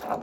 な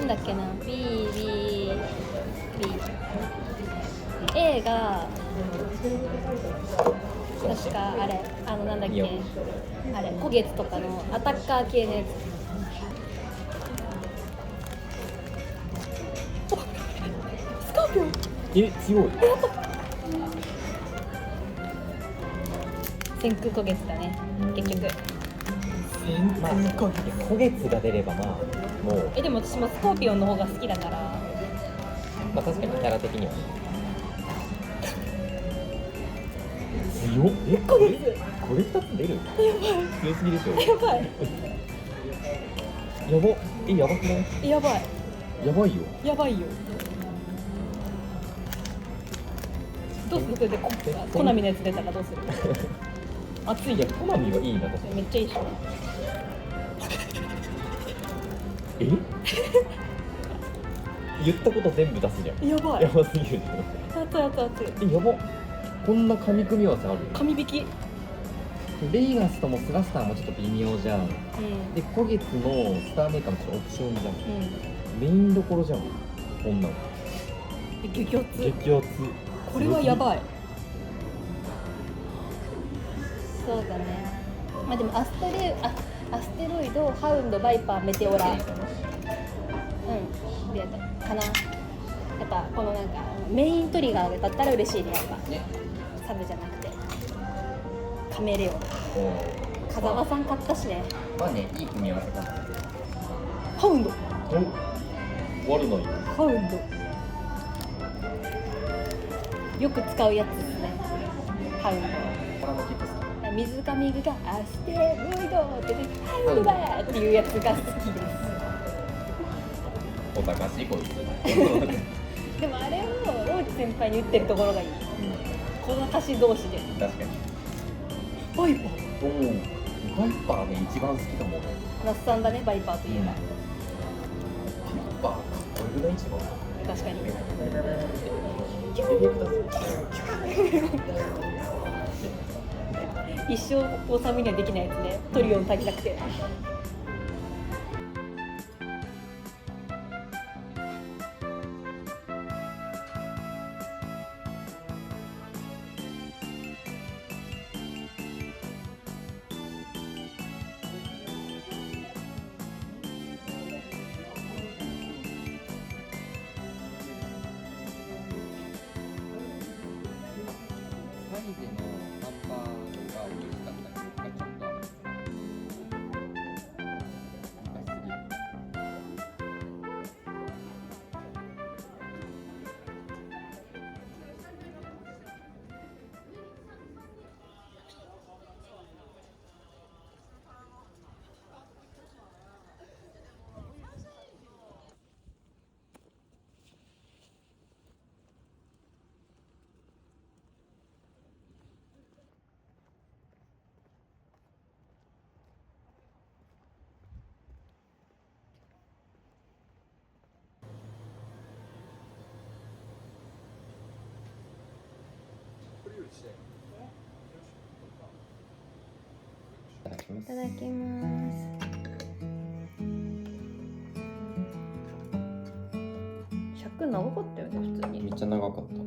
んだっけな、A が確かあれ、なんだっけ、あれ古月とかのアタッカー系のやつ。スカーピオン。強い。先空古月だね、結局。まあ、古月が出ればまあもう。でも私もスコーピオンの方が好きだから。まあ確かにキャラ的には。強っ。これ2つ出る？やばい。強すぎでしょ。やばい。やば。やばくない？やばい。やばいよ。やばいよ。どうする？それでコナミのやつ出たらどうする？熱いよ。コナミはいいな。めっちゃいいでしょ。言ったこと全部出すじゃん。やばい。やばすぎる。熱い。やば。こんな紙組み合わせある？紙引き。レイガスともスラスターもちょっと微妙じゃん。で、古月のスターメーカーもちょっとオプションじゃん。メインどころじゃん。こんなの。激アツ。これはやばい。そうだね。まあでもアステロイド、ハウンド、バイパー、メテオラ。でかな。やっぱこのなんかメイントリガーだったら嬉しいね、やっぱ。サブじゃなくて。カメレオン。風間さん買ったしね。まあね、いい組み合わせかな。ハウンド。悪ない。ハウンド。よく使うやつですね。ハウンド。水上具がアステロイドってね、ハウンドだっていうやつが好きです。お高しいこいつ。でもあれを大内先輩に言ってるところがいい。小賢し同士で。確かに。バイパー。バイパーね、一番好きかも。那須さんだね、バイパーといえば。バイパーかっこよくない一番。確かに。一生おさみにはできないやつね。トリオン足りなくて。サイゼのハンバーグが美味しかった記憶がちょっとある。ます。いただきます。尺長かったよね普通に。めっちゃ長かった。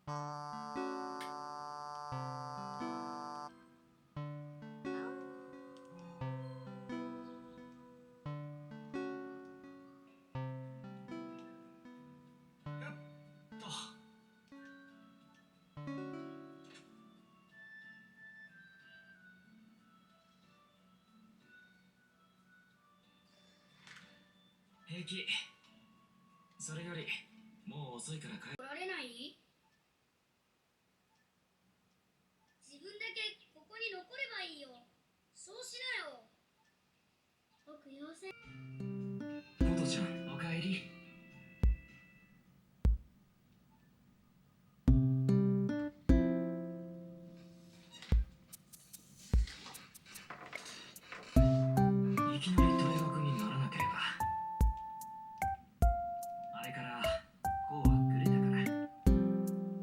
平気。それよりもう遅いから帰来られない？自分だけここに残ればいいよ。そうしなよ。僕妖精。モトちゃん、おかえり。いきなり退学にならなければ。あれからこうはくれたから。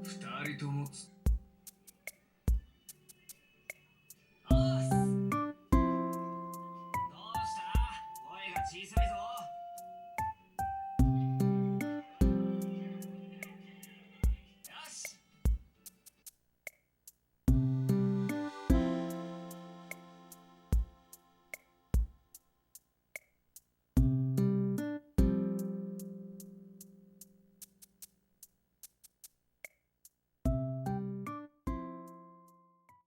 二人ともおーす。どうした？声が小さいぞ。